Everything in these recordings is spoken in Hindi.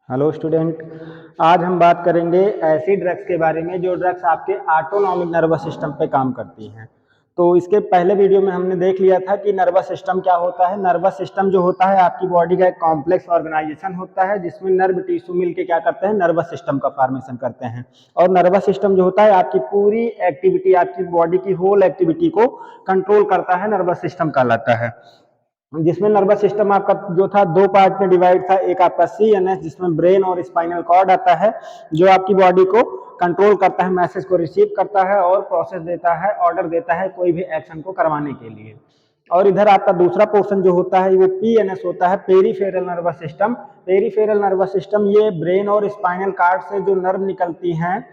Hello student. आज हम बात करेंगे ऐसी ड्रग्स के बारे में जो ड्रग्स आपके ऑटोनॉमिक नर्वस सिस्टम पे काम करती हैं। तो इसके पहले वीडियो में हमने देख लिया था कि नर्वस सिस्टम क्या होता है। नर्वस सिस्टम जो होता है आपकी बॉडी का एक कॉम्प्लेक्स ऑर्गेनाइजेशन होता है जिसमें नर्व टिश्यू मिलके क्या करते हैं, नर्वस सिस्टम का फॉर्मेशन करते हैं। और नर्वस सिस्टम जो होता है आपकी पूरी एक्टिविटी, आपकी बॉडी की होल एक्टिविटी को कंट्रोल करता है, नर्वस सिस्टम कहलाता है। जिसमें नर्वस सिस्टम आपका जो था दो पार्ट में डिवाइड था। एक आपका CNS जिसमें ब्रेन और स्पाइनल कॉर्ड आता है, जो आपकी बॉडी को कंट्रोल करता है, मैसेज को रिसीव करता है और प्रोसेस देता है, ऑर्डर देता है कोई भी एक्शन को करवाने के लिए। और इधर आपका दूसरा पोर्शन जो होता है वो PNS होता है, peripheral nervous system. Peripheral nervous system ये ब्रेन और स्पाइनल कॉर्ड से जो नर्व निकलती हैं,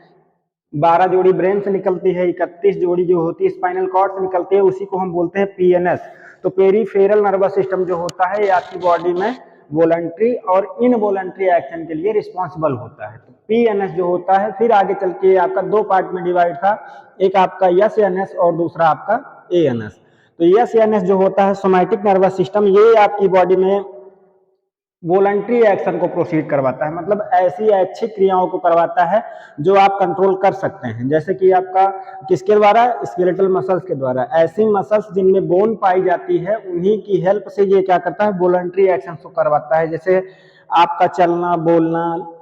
12 जोड़ी ब्रेन से निकलती है, 31 जोड़ी जो होती है स्पाइनल कॉर्ड से निकलती है, उसी को हम बोलते हैं PNS। तो पेरीफेरल नर्वस सिस्टम जो होता है ये आपकी बॉडी में वॉलंटरी और इनवॉलंटरी एक्शन के लिए रिस्पॉन्सिबल होता है। तो PNS जो होता है फिर आगे चल के आपका दो पार्ट में डिवाइड था, एक आपका SNS और दूसरा आपका ANS। तो SNS जो होता है सोमैटिक नर्वस सिस्टम, ये आपकी बॉडी में वॉलंटरी एक्शन को प्रोसीड करवाता है, मतलब ऐसी ऐच्छिक क्रियाओं को करवाता है जो आप कंट्रोल कर सकते हैं। जैसे कि आपका किसके द्वारा, स्केलेटल मसल्स के द्वारा। ऐसी मसल्स जिनमें बोन पाई जाती है उन्हीं की हेल्प से ये क्या करता है, वॉलंटरी एक्शन को करवाता है। जैसे आपका चलना बोलना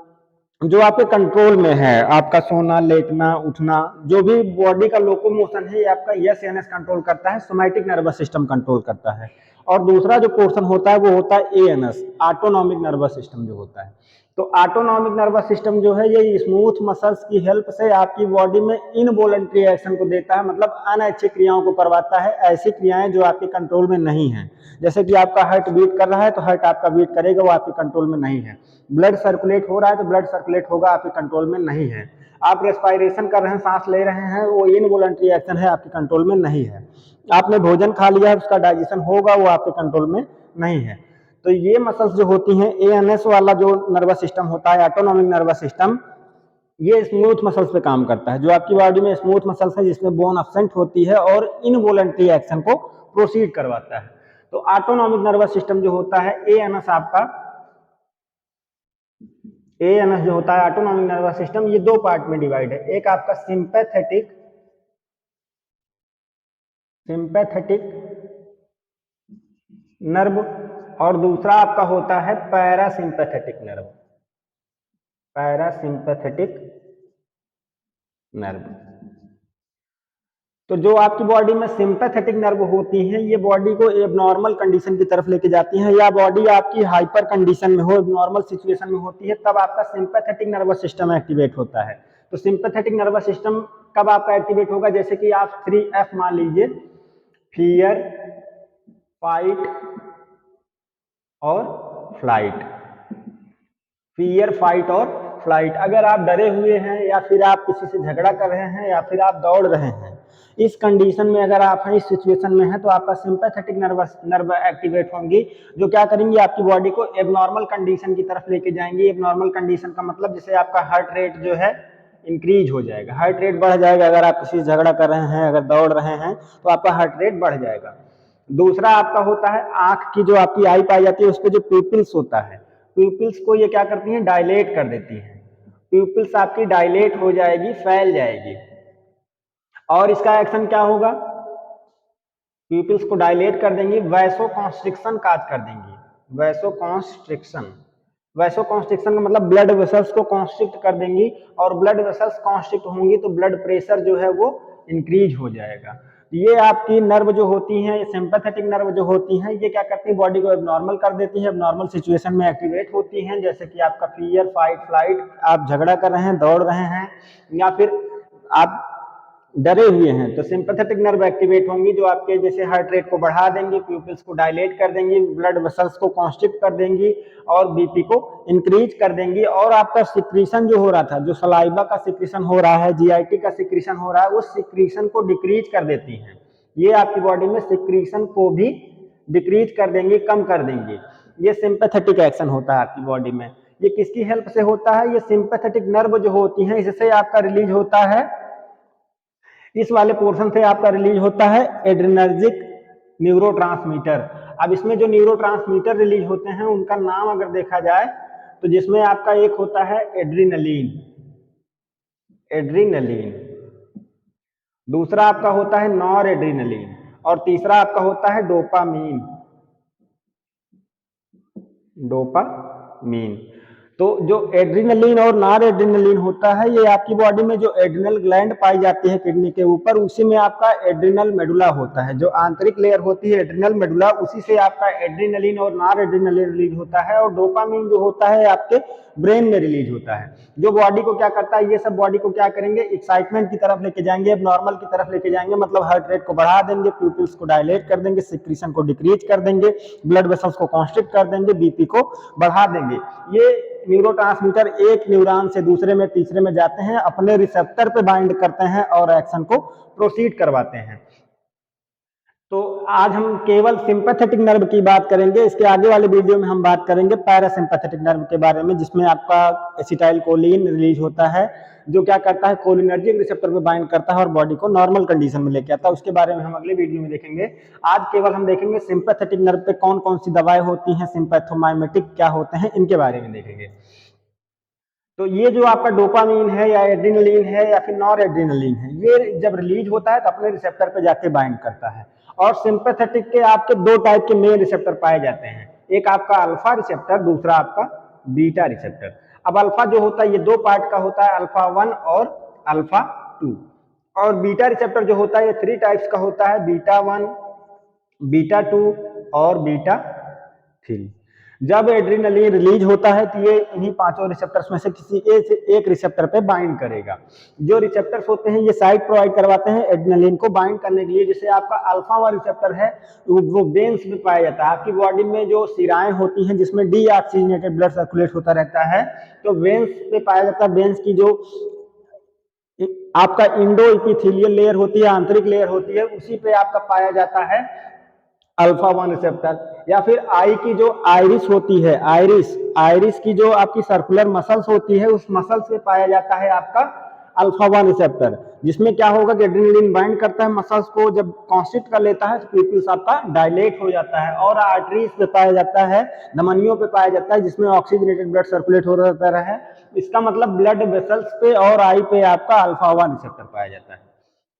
जो आपके कंट्रोल में है, आपका सोना लेटना उठना, जो भी बॉडी का लोकोमोशन है ये आपका SNS कंट्रोल करता है, सोमैटिक नर्वस सिस्टम कंट्रोल करता है। और दूसरा जो पोर्शन होता है वो होता है ANS, ऑटोनॉमिक नर्वस सिस्टम जो होता है। तो ऑटोनॉमिक नर्वस सिस्टम जो है ये स्मूथ मसल्स की हेल्प से आपकी बॉडी में इनवॉलंटरी एक्शन को देता है, मतलब अनैच्छिक क्रियाओं को करवाता है, ऐसी क्रियाएं जो आपके कंट्रोल में नहीं है। जैसे कि आपका हार्ट बीट कर रहा है तो हार्ट आपका बीट करेगा, वो आपके कंट्रोल में नहीं है। ब्लड सर्कुलेट हो रहा है तो ब्लड सर्कुलेट होगा, आपके कंट्रोल में नहीं है। आप रेस्पायरेशन कर रहे हैं, सांस ले रहे हैं, वो इनवॉलंटरी एक्शन है, आपके कंट्रोल में नहीं है। आपने भोजन खा लिया है, उसका डाइजेशन होगा, वो आपके कंट्रोल में नहीं है। तो ये मसल्स जो होती हैं, ANS वाला जो नर्वस सिस्टम होता है, ऑटोनॉमिक नर्वस सिस्टम, ये स्मूथ मसल्स पे काम करता है। जो आपकी बॉडी में स्मूथ मसल्स है जिसमें बोन अब्सेंट होती है और इनवॉलंटरी एक्शन को प्रोसीड करवाता है। तो ऑटोनॉमिक नर्वस सिस्टम जो होता है ANS आपका, ANS जो होता है ऑटोनॉमिक नर्वस सिस्टम, ये दो पार्ट में डिवाइड है। एक आपका सिंपैथेटिक नर्व और दूसरा आपका होता है पैरासिम्पैथेटिक नर्व। तो जो आपकी बॉडी में सिंपैथेटिक नर्व होती हैं, ये बॉडी को एबनॉर्मल कंडीशन की तरफ लेके जाती हैं, या बॉडी आपकी हाइपर कंडीशन में हो, एबनॉर्मल सिचुएशन में होती है, तब आपका सिंपैथेटिक नर्वस सिस्टम एक्टिवेट होता है। तो सिंपैथेटिक नर्वस सिस्टम कब आपका एक्टिवेट होगा, जैसे कि आप 3F मान लीजिए, फियर, फाइट और फ्लाइट। फियर, फाइट और फ्लाइट। अगर आप डरे हुए हैं या फिर आप किसी से झगड़ा कर रहे हैं या फिर आप दौड़ रहे हैं, इस कंडीशन में अगर आप हैं, इस सिचुएशन में हैं, तो आपका सिंपैथेटिक नर्व एक्टिवेट होंगी, जो क्या करेंगी, आपकी बॉडी को एबनॉर्मल कंडीशन की तरफ लेके जाएंगी। एबनॉर्मल कंडीशन का मतलब जैसे आपका हार्ट रेट जो है इंक्रीज हो जाएगा, हार्ट रेट बढ़ जाएगा। अगर आप किसी से झगड़ा कर रहे हैं, अगर दौड़ रहे हैं, तो आपका हार्ट रेट बढ़ जाएगा। दूसरा आपका होता है आंख की, जो आपकी आई पाई जाती है, उस पर जो प्यूपिल्स होता है, प्यूपिल्स को ये क्या करती हैं, डायलेट कर देती हैं। प्यूपिल्स आपकी डायलेट हो जाएगी, फैल जाएगी, और इसका एक्शन क्या होगा, प्यूपिल्स को डायलेट कर देंगी, वैसोकॉन्स्ट्रिक्शन काज कर देंगी। वैसोकॉन्स्ट्रिक्शन का मतलब ब्लड वेसल्स को कॉन्स्ट्रिक्ट कर देंगी, और ब्लड वेसल्स कॉन्स्ट्रिक्ट होंगी तो ब्लड प्रेशर जो है वो इंक्रीज हो जाएगा। ये आपकी नर्व जो होती हैं, सिंपैथेटिक नर्व जो होती हैं, ये क्या करती हैं, बॉडी को एबनॉर्मल कर देती है, एबनॉर्मल सिचुएशन में एक्टिवेट होती हैं। जैसे कि आपका फियर, फाइट, फ्लाइट, आप झगड़ा कर रहे हैं, दौड़ रहे हैं, या फिर आप डरे हुए हैं, तो सिंपैथेटिक नर्व एक्टिवेट होंगी, जो आपके जैसे हार्ट रेट को बढ़ा देंगी, प्यूपिल्स को डायलेट कर देंगी, ब्लड वेसल्स को कॉन्स्ट्रिक्ट कर देंगी और बीपी को इंक्रीज कर देंगी। और आपका सिक्रीशन जो हो रहा था, जो सलाइवा का सिक्रीशन हो रहा है, GIT का सिक्रीशन हो रहा है, उस सिक्रीशन को डिक्रीज कर देती हैं। ये आपकी बॉडी में सिक्रीशन को भी डिक्रीज कर देंगी, कम कर देंगी। ये सिंपैथेटिक एक्शन होता है आपकी बॉडी में। ये किसकी हेल्प से होता है, ये सिंपैथेटिक नर्व जो होती हैं, इससे आपका रिलीज होता है, इस वाले पोर्शन से आपका रिलीज होता है एड्रेनर्जिक न्यूरोट्रांसमीटर। अब इसमें जो न्यूरोट्रांसमीटर रिलीज होते हैं उनका नाम अगर देखा जाए तो जिसमें आपका एक होता है एड्रीनलिन, एड्रीनलिन, दूसरा आपका होता है नॉर एड्रीनलिन, और तीसरा आपका होता है डोपामीन, डोपामीन। तो जो एड्रीनलिन और नॉर एड्रीनलिन होता है, ये आपकी बॉडी में जो एड्रिनल ग्लैंड पाई जाती है किडनी के ऊपर, उसी में आपका एड्रिनल मेडुला होता है। जो आंतरिक लेयर होती है एड्रिनल मेडुला, उसी से आपका एड्रीनलिन और नॉर एड्रीनलिन रिलीज होता है, और डोपामीन जो होता है आपके ब्रेन में रिलीज होता है, जो बॉडी को क्या करता है, ये सब बॉडी को क्या करेंगे, एक्साइटमेंट की तरफ लेके जाएंगे, अब नॉर्मल की तरफ लेके जाएंगे, मतलब हार्ट रेट को बढ़ा देंगे, प्यूपिल्स को डायलेट कर देंगे, सिक्रीशन को डिक्रीज कर देंगे, ब्लड वेसल्स को कॉन्स्ट्रिक्ट कर देंगे, बीपी को बढ़ा देंगे। ये न्यूरोट्रांसमीटर एक न्यूरॉन से दूसरे में तीसरे में जाते हैं, अपने रिसेप्टर पे बाइंड करते हैं और एक्शन को प्रोसीड करवाते हैं। तो आज हम केवल सिंपैथेटिक नर्व की बात करेंगे। इसके आगे वाले वीडियो में हम बात करेंगे पैरासिम्पैथेटिक नर्व के बारे में, जिसमें आपका एसिटाइलकोलिन रिलीज होता है, जो क्या करता है, कोलिनर्जिक रिसेप्टर पे बाइंड करता है और बॉडी को नॉर्मल कंडीशन में लेके आता है। उसके बारे में हम अगले वीडियो में देखेंगे। आज केवल हम देखेंगे सिंपैथेटिक नर्व पे कौन कौन सी दवाएं होती हैं, सिंपैथोमाइमेटिक क्या होते हैं, इनके बारे में देखेंगे। तो ये जो आपका डोपामीन है या एड्रीनलिन है या फिर नॉर एड्रीनलिन है, ये जब रिलीज होता है तो अपने रिसेप्टर पे जाके बाइंड करता है। और सिंपैथेटिक के आपके दो टाइप के मेन रिसेप्टर पाए जाते हैं, एक आपका अल्फा रिसेप्टर, दूसरा आपका बीटा रिसेप्टर। अब अल्फा जो होता है ये दो पार्ट का होता है, अल्फा 1 और अल्फा 2, और बीटा रिसेप्टर जो होता है ये 3 टाइप्स का होता है, बीटा 1, बीटा 2 और बीटा 3। जब एड्रीनलिन रिलीज होता है तो ये इन्हीं पांचों रिसेप्टर्स में से किसी एक रिसेप्टर पे बाइंड करेगा। जो रिसेप्टर्स होते हैं ये साइट प्रोवाइड करवाते हैं एड्रीनलिन को बाइंड करने के लिए। जैसे आपका अल्फा वाला रिसेप्टर है वो वेन्स में पाया जाता है। आपकी बॉडी में जो शिराएं होती हैं जिसमें डीऑक्सीजनेटेड ब्लड सर्कुलेट होता रहता है, तो वेन्स पे पाया जाता है। वेन्स की जो आपका इंडो एपिथेलियल लेयर होती है, आंतरिक लेयर होती है, उसी पे आपका पाया जाता है अल्फा 1 रिसेप्टर। या फिर आई की जो आइरिस होती है, आइरिस की जो आपकी सर्कुलर मसल्स होती है, उस मसल्स में पाया जाता है आपका अल्फा 1 रिसेप्टर, जिसमें क्या होगा कि एड्रेनालिन बाइंड करता है मसल्स को, जब कॉन्स्ट्रिक्ट कर लेता है तो प्यूपिल्स आपका डायलेट हो जाता है। और आर्टरीज पे पाया जाता है, धमनियों पे पाया जाता है, जिसमें ऑक्सीजनेटेड ब्लड सर्कुलेट हो रहता है। इसका मतलब ब्लड वेसल्स पे और आई पे आपका अल्फा 1 रिसेप्टर पाया जाता है।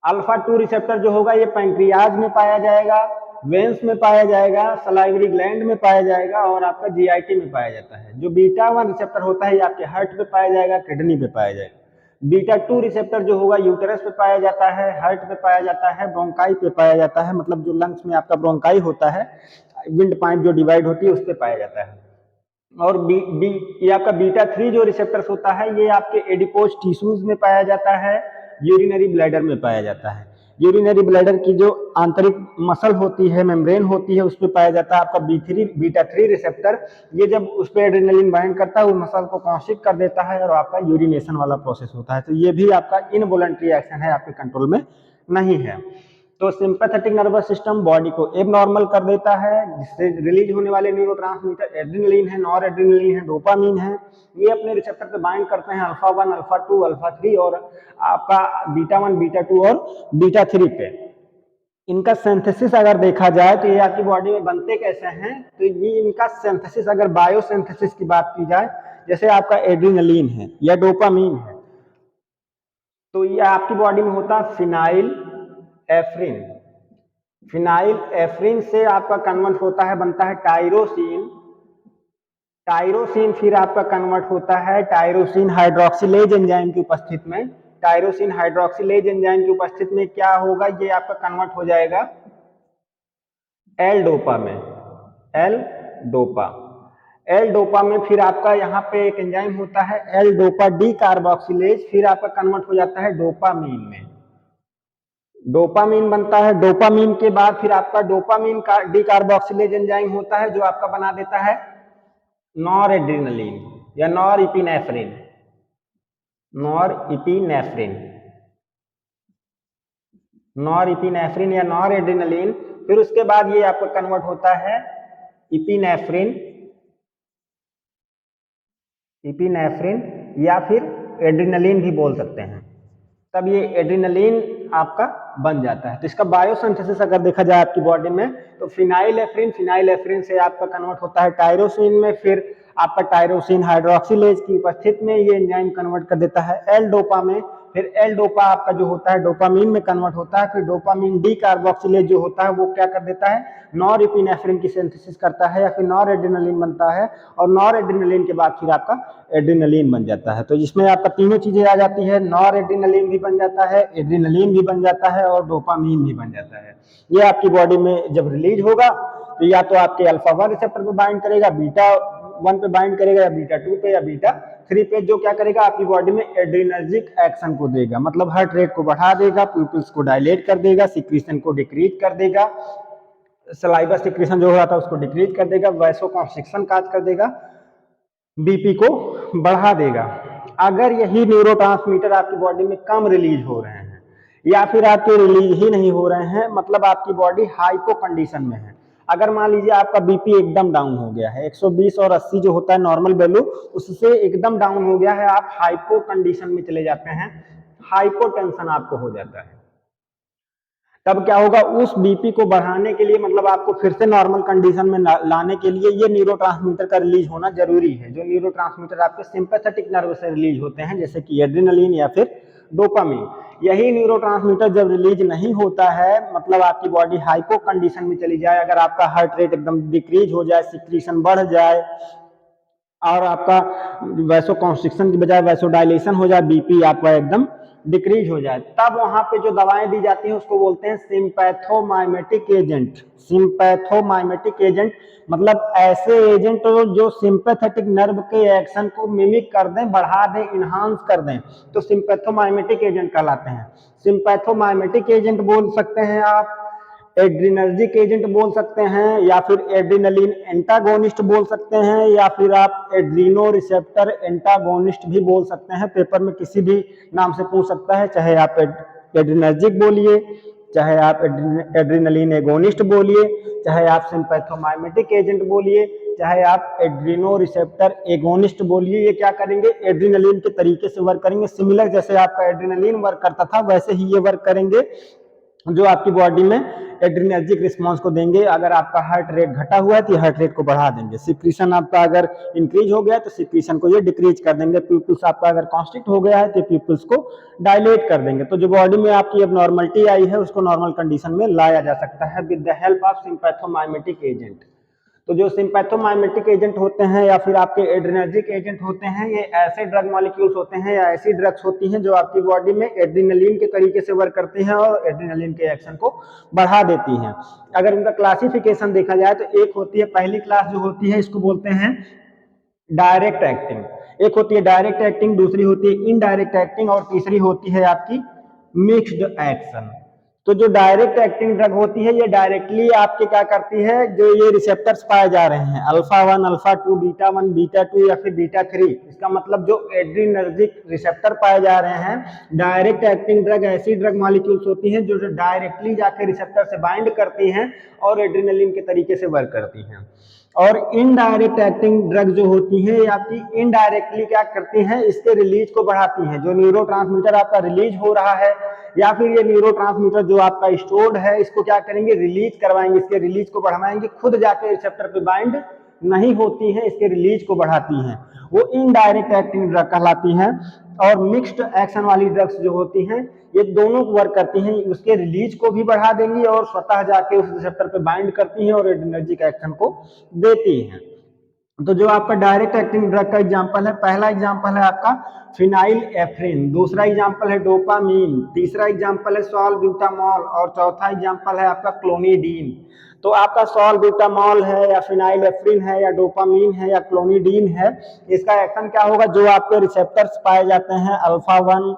अल्फा 2 रिसेप्टर जो होगा ये पैंक्रियाज में पाया जाएगा, वेन्स में पाया जाएगा, सलाइवरी ग्लैंड में पाया जाएगा और आपका जीआईटी में पाया जाता है। जो बीटा 1 रिसेप्टर होता है ये आपके हार्ट पे पाया जाएगा, किडनी पे पाया जाएगा। बीटा 2 रिसेप्टर जो होगा यूटेरस पे पाया जाता है, हार्ट पे पाया जाता है, ब्रोंकाई पे पाया जाता है, मतलब जो लंग्स में आपका ब्रोंकाई होता है, विंड पाइप जो डिवाइड होती है उस पे पाया जाता है। और ये आपका बीटा 3 जो रिसेप्टर्स होता है ये आपके एडिपोज टिश्यूज में पाया जाता है, यूरिनरी ब्लैडर में पाया जाता है। यूरिनरी ब्लैडर की जो आंतरिक मसल होती है, मेम्ब्रेन होती है, उस पर पाया जाता है आपका बीटा 3 रिसेप्टर। ये जब उस पर एड्रेनालिन बाइंड करता है वो मसल को कॉन्स्ट्रिक्ट कर देता है और आपका यूरिनेशन वाला प्रोसेस होता है। तो ये भी आपका इनवॉलंटरी एक्शन है, आपके कंट्रोल में नहीं है। तो सिंपैथेटिक नर्वस सिस्टम बॉडी को एबनॉर्मल कर देता है, जिससे रिलीज होने वाले न्यूरोट्रांसमीटर एड्रेनालिन है, नॉर एड्रेनालिन है, डोपामीन है, ये अपने रिसेप्टर पे बाइंड करते हैं अल्फा 1, अल्फा 2, अल्फा 3 और आपका बीटा 1, बीटा 2 और बीटा 3 पे। इनका सिंथेसिस अगर देखा जाए तो ये आपकी बॉडी में बनते कैसे हैं, तो ये इनका सिंथेसिस अगर बायोसिंथेसिस की बात की जाए, जैसे आपका एड्रेनालिन है या डोपामीन है, तो ये आपकी बॉडी में होता है फिनाइल एफ्रिन। फिनाइल एफ्रिन से आपका कन्वर्ट होता है, बनता है टायरोसिन। टायरोसिन फिर आपका कन्वर्ट होता है टायरोसिन हाइड्रोक्सिलेज एंजाइम की उपस्थिति में। टायरोसिन हाइड्रोक्सिलेज एंजाइम की उपस्थिति में क्या होगा, ये आपका कन्वर्ट हो जाएगा एल डोपा में, एल डोपा। एल डोपा में फिर आपका यहाँ पे एक एंजाइम होता है एल डोपा डी कार्बोक्सिलेज, फिर आपका कन्वर्ट हो जाता है डोपामीन में। डोपामीन बनता है। डोपामीन के बाद फिर आपका डोपामीन का डी कार्बोक्सिलेज एंजाइम होता है जो आपका बना देता है नॉर एड्रेनालिन या nor epinephrine, nor epinephrine, nor epinephrine या नॉर एड्रेनालिन। फिर उसके बाद ये आपका कन्वर्ट होता है इपिनेफ्रिन, इपिनेफ्रिन या फिर एड्रेनालिन भी बोल सकते हैं। तब ये एड्रेनालिन आपका बन जाता है। तो इसका बायोसिंथेसिस अगर देखा जाए आपकी बॉडी में, तो फिनाइल एफ्रिन से आपका कन्वर्ट होता है टायरोसिन में, फिर आपका टायरोसिन हाइड्रोक्सिलेज की उपस्थिति में ये एंजाइम कन्वर्ट कर देता है एल डोपा में, फिर एल डोपा आपका जो होता है डोपामीन में कन्वर्ट होता है, फिर डोपामीन डी कार्बोक्सिलेज जो होता है वो क्या कर देता है, नॉरएपिनेफ्रिन की सिंथेसिस करता है या फिर नॉरएड्रेनालिन बनता है, और नॉरएड्रेनालिन के बाद फिर आपका एड्रेनालिन बन जाता है। तो जिसमें आपका तीनों चीजें आ जाती है, नॉरएड्रेनालिन भी बन जाता है, एड्रेनालिन भी बन जाता है और डोपामीन भी बन जाता है। ये आपकी बॉडी में जब रिलीज होगा तो या तो आपके अल्फा 1 रिसेप्टर पे बाइंड करेगा, बीटा 1 पे बाइंड करेगा, या बीटा 2 पे या बीटा 3 पे, जो क्या करेगा आपकी बॉडी में एड्रेनर्जिक एक्शन को देगा, मतलब हार्ट रेट को बढ़ा देगा, प्यूपिल्स को डायलेट कर देगा, सिक्रीशन को डिक्रीज कर देगा, सलाइवा सिक्रीशन जो हो रहा था उसको डिक्रीज कर देगा, वैसोकॉन्स्ट्रिक्शन काज कर देगा, बीपी को बढ़ा देगा। अगर यही न्यूरोट्रांसमीटर आपकी बॉडी में कम रिलीज हो रहे हैं या फिर आपके रिलीज ही नहीं हो रहे हैं, मतलब आपकी बॉडी हाइपो कंडीशन में है, अगर मान लीजिए आपका बीपी एकदम डाउन हो गया है, 120 और 80 जो होता है नॉर्मल वैल्यू, उससे एकदम डाउन हो गया है, आप हाइपो कंडीशन में चले जाते हैं, हाइपोटेंशन आपको हो जाता है, तब क्या होगा, उस बीपी को बढ़ाने के लिए, मतलब आपको फिर से नॉर्मल कंडीशन में लाने के लिए ये न्यूरोट्रांसमीटर का रिलीज होना जरूरी है, जो न्यूरोट्रांसमीटर आपके सिंपैथेटिक नर्व से रिलीज होते हैं, जैसे कि एड्रेनालिन या फिर डोपामीन। यही न्यूरोट्रांसमीटर जब रिलीज नहीं होता है, मतलब आपकी बॉडी हाइपो कंडीशन में चली जाए, अगर आपका हार्ट रेट एकदम डिक्रीज हो जाए, सिक्रीशन बढ़ जाए और आपका वैसोकॉन्स्ट्रिक्शन की बजाय वैसोडाइलेशन हो जाए, बीपी आपका एकदम डिक्रीज हो जाए, तब वहां पे जो दवाएं दी जाती हैं उसको बोलते हैं सिंपैथोमाइमेटिक एजेंट। सिंपैथोमाइमेटिक एजेंट मतलब ऐसे एजेंट जो सिंपैथेटिक नर्व के एक्शन को मिमिक कर दें, बढ़ा दें, इनहांस कर दें, तो सिंपैथोमाइमेटिक एजेंट कहलाते हैं। सिंपैथोमाइमेटिक एजेंट बोल सकते हैं आप, एड्रिनर्जिक एजेंट बोल सकते हैं, या फिर एड्रिनलिन एंटागोनिस्ट बोल सकते हैं, या फिर आप एड्रीनो रिसेप्टर एंटागोनिस्ट भी बोल सकते हैं। पेपर में किसी भी नाम से पूछ सकता है, चाहे आप एड्रिनर्जिक बोलिए, चाहे आप एड्रिनलिन एगोनिस्ट बोलिए, चाहे आप सिंपैथोमाइमेटिक एजेंट बोलिए, चाहे आप एड्रीनो रिसेप्टर एगोनिस्ट बोलिए। ये क्या करेंगे, एड्रिनलिन के तरीके से वर्क करेंगे, सिमिलर जैसे आपका एड्रिनलिन वर्क करता था वैसे ही ये वर्क करेंगे, जो आपकी बॉडी में एड्रिनर्जिक रिस्पांस को देंगे। अगर आपका हार्ट रेट घटा हुआ है तो हार्ट रेट को बढ़ा देंगे, सिक्रीशन आपका अगर इंक्रीज हो गया है तो सिक्रीशन को ये डिक्रीज कर देंगे, प्यूपिल्स आपका अगर कॉन्स्ट्रिक्ट हो गया है तो प्यूपिल्स को डायलेट कर देंगे। तो जो बॉडी में आपकी अब नॉर्मलिटी आई है उसको नॉर्मल कंडीशन में लाया जा सकता है with the help of sympathomimetic agent. तो जो सिंपैथोमाइमेटिक एजेंट होते हैं या फिर आपके एड्रिनर्जिक एजेंट होते हैं, ये ऐसे ड्रग मॉलिक्यूल्स होते हैं या ऐसी ड्रग्स होती हैं जो आपकी बॉडी में एड्रिनलिन के तरीके से वर्क करती हैं और एड्रिनलिन के एक्शन को बढ़ा देती हैं। अगर इनका क्लासिफिकेशन देखा जाए तो एक होती है, पहली क्लास जो होती है इसको बोलते हैं डायरेक्ट एक्टिंग, एक होती है डायरेक्ट एक्टिंग, दूसरी होती है इनडायरेक्ट एक्टिंग और तीसरी होती है आपकी मिक्स्ड एक्शन। तो जो डायरेक्ट एक्टिंग ड्रग होती है ये डायरेक्टली आपके क्या करती है, जो ये रिसेप्टर्स पाए जा रहे हैं अल्फा 1, अल्फा 2, बीटा 1, बीटा 2 या फिर बीटा 3, इसका मतलब जो एड्रिनर्जिक रिसेप्टर पाए जा रहे हैं, डायरेक्ट एक्टिंग ड्रग ऐसी ड्रग मॉलिक्यूल्स होती हैं जो डायरेक्टली जाके रिसेप्टर से बाइंड करती हैं और एड्रिनलिन के तरीके से वर्क करती हैं। और इनडायरेक्ट एक्टिंग ड्रग जो होती है ये आपकी इनडायरेक्टली क्या करती हैं, इसके रिलीज को बढ़ाती हैं। जो न्यूरोट्रांसमीटर आपका रिलीज हो रहा है या फिर ये न्यूरोट्रांसमीटर जो आपका स्टोर्ड है इसको क्या करेंगे, रिलीज करवाएंगे, इसके रिलीज को बढ़ाएंगे, खुद जाके रिसेप्टर पे बाइंड नहीं होती हैं, इसके रिलीज को बढ़ाती हैं, वो इनडायरेक्ट एक्टिंग ड्रग कहलाती हैं। और मिक्स्ड एक्शन वाली ड्रग्स जो होती हैं ये दोनों वर्क करती हैं, उसके रिलीज को भी बढ़ा देंगी और स्वतः जाके उस रिसेप्टर पे बाइंड करती हैं और एड्रिनर्जिक एक्शन को देती हैं। तो जो आपका डायरेक्ट एक्टिंग ड्रग का एग्जांपल है, पहला एग्जांपल है आपका फिनाइल एफ्रिन, दूसरा एग्जांपल है डोपामीन, तीसरा एग्जांपल है सॉल्ब्यूटामॉल और चौथा एग्जांपल है आपका क्लोनिडीन। तो आपका सॉल्ब्यूटामॉल है या फिनाइल एफ्रिन है या डोपामीन है या क्लोनिडीन है, इसका एक्शन क्या होगा, जो आपके रिसेप्टर्स पाए जाते हैं alpha 1,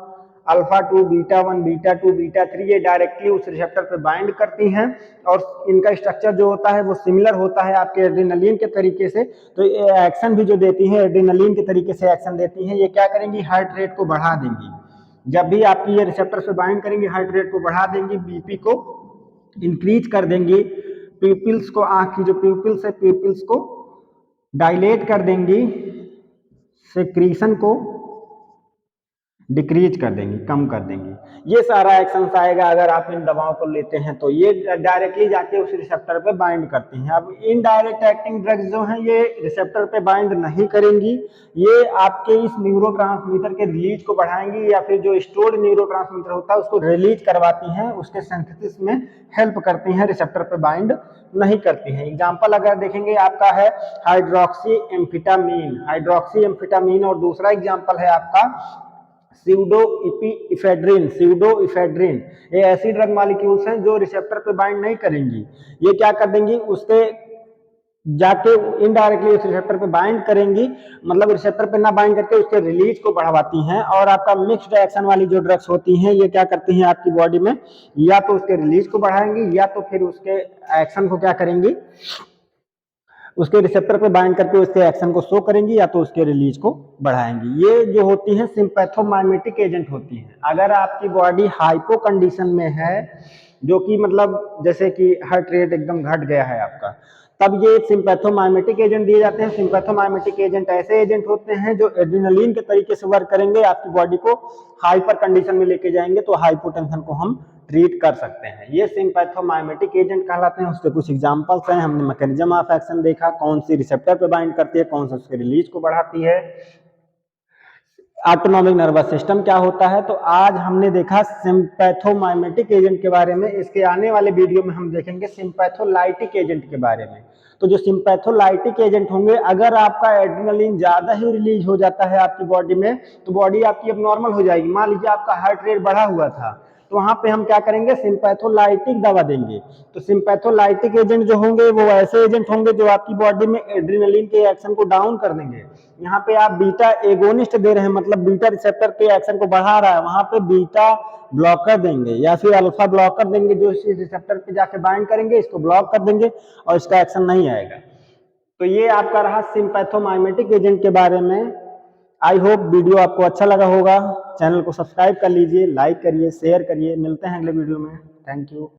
alpha 2, beta 1, beta 2, beta 3, ये डायरेक्टली उस रिसेप्टर पे बाइंड करती हैं और इनका स्ट्रक्चर जो होता है वो सिमिलर होता है आपके एड्रिनलिन के तरीके से। तो ये एक्शन भी जो देती हैं एड्रिनलिन के तरीके से एक्शन देती हैं, ये क्या करेंगी, हार्ट रेट को बढ़ा देंगी। जब भी आपकी ये रिसेप्टर से बाइंड करेंगी हार्ट रेट को बढ़ा देंगी, बीपी को इंक्रीज कर देंगी, प्यूपिल्स को, आंख की जो प्यूपिल्स है प्यूपिल्स को डायलेट कर देंगी, सिक्रीशन को डिक्रीज कर देंगी, कम कर देंगी। ये सारा एक्शन आएगा अगर आप इन दवाओं को लेते हैं तो। ये डायरेक्टली जाके उस रिसेप्टर पे बाइंड करती हैं। अब इनडायरेक्ट एक्टिंग ड्रग्स जो हैं ये रिसेप्टर पे बाइंड नहीं करेंगी, ये आपके इस न्यूरोट्रांसमीटर के रिलीज को बढ़ाएंगी या फिर जो स्टोर्ड न्यूरोट्रांसमीटर होता है उसको रिलीज करवाती हैं, उसके सिंथेसिस में हेल्प करती हैं, रिसेप्टर पे बाइंड नहीं करती हैं। एग्जाम्पल अगर देखेंगे आपका है हाइड्रोक्सी एम्फिटामीन, हाइड्रोक्सी एम्फिटामीन, और दूसरा एग्जाम्पल है आपका स्यूडोइफेड्रिन। ये ऐसी ड्रग मॉलिक्यूल्स हैं जो रिसेप्टर पे बाइंड नहीं करेंगी, ये क्या कर देंगी, उसके जाके इनडायरेक्टली उस रिसेप्टर पे बाइंड करेंगी, मतलब रिसेप्टर पे ना बाइंड करके उसके रिलीज को बढ़ाती हैं। और आपका मिक्स्ड एक्शन वाली जो ड्रग्स होती हैं ये क्या करती हैं आपकी बॉडी में, या तो उसके रिलीज को बढ़ाएंगी या तो फिर उसके एक्शन को क्या करेंगी, उसके रिसेप्टर पे बाइंड करके उसके एक्शन को शो करेंगी या तो उसके रिलीज को बढ़ाएंगी। ये जो होती हैं सिंपैथोमाइमेटिक एजेंट होती हैं। अगर आपकी बॉडी हाइपो कंडीशन में है, जो कि मतलब जैसे कि हार्ट रेट एकदम घट गया है आपका, तब ये सिंपैथोमाइमेटिक एजेंट दिए जाते हैं। सिंपैथोमाइमेटिक एजेंट ऐसे एजेंट होते हैं जो एड्रेनालिन के तरीके से वर्क करेंगे, आपकी बॉडी को हाइपर कंडीशन में लेके जाएंगे, तो हाइपोटेंशन को हम ट्रीट कर सकते हैं। ये सिंपैथोमाइमेटिक एजेंट कहलाते हैं। उसके कुछ एग्जांपल्स हैं, हमने मैकेनिज्म ऑफ एक्शन देखा, कौन सी रिसेप्टर पे बाइंड करती है, कौन सा उसके रिलीज को बढ़ाती है, ऑटोनॉमिक नर्वस सिस्टम क्या होता है। तो आज हमने देखा सिंपैथोमाइमेटिक एजेंट के बारे में। इसके आने वाले वीडियो में हम देखेंगे सिंपैथोलाइटिक एजेंट के बारे में। तो जो सिंपैथोलाइटिक एजेंट होंगे, अगर आपका एड्रेनालिन ज्यादा ही रिलीज हो जाता है आपकी बॉडी में, तो बॉडी आपकी अब नॉर्मल हो जाएगी। मान लीजिए आपका हार्ट रेट बढ़ा हुआ था, तो वहां पे हम क्या करेंगे, सिंपैथोलाइटिक दवा देंगे। तो सिंपैथोलाइटिक एजेंट जो होंगे वो ऐसे एजेंट होंगे जो आपकी बॉडी में एड्रेनालिन के एक्शन को डाउन कर देंगे। यहाँ पे आप बीटा एगोनिस्ट दे रहे हैं, मतलब बीटा रिसेप्टर के एक्शन को बढ़ा रहा है, वहां पे बीटा ब्लॉकर देंगे या फिर अल्फा ब्लॉकर देंगे, जो इस रिसेप्टर पे जाके बाइंड करेंगे, इसको ब्लॉक कर देंगे और इसका एक्शन नहीं आएगा। तो ये आपका रहा सिंपैथोमाइमेटिक एजेंट के बारे में। आई होप वीडियो आपको अच्छा लगा होगा। चैनल को सब्सक्राइब कर लीजिए, लाइक करिए, शेयर करिए। मिलते हैं अगले वीडियो में। Thank you.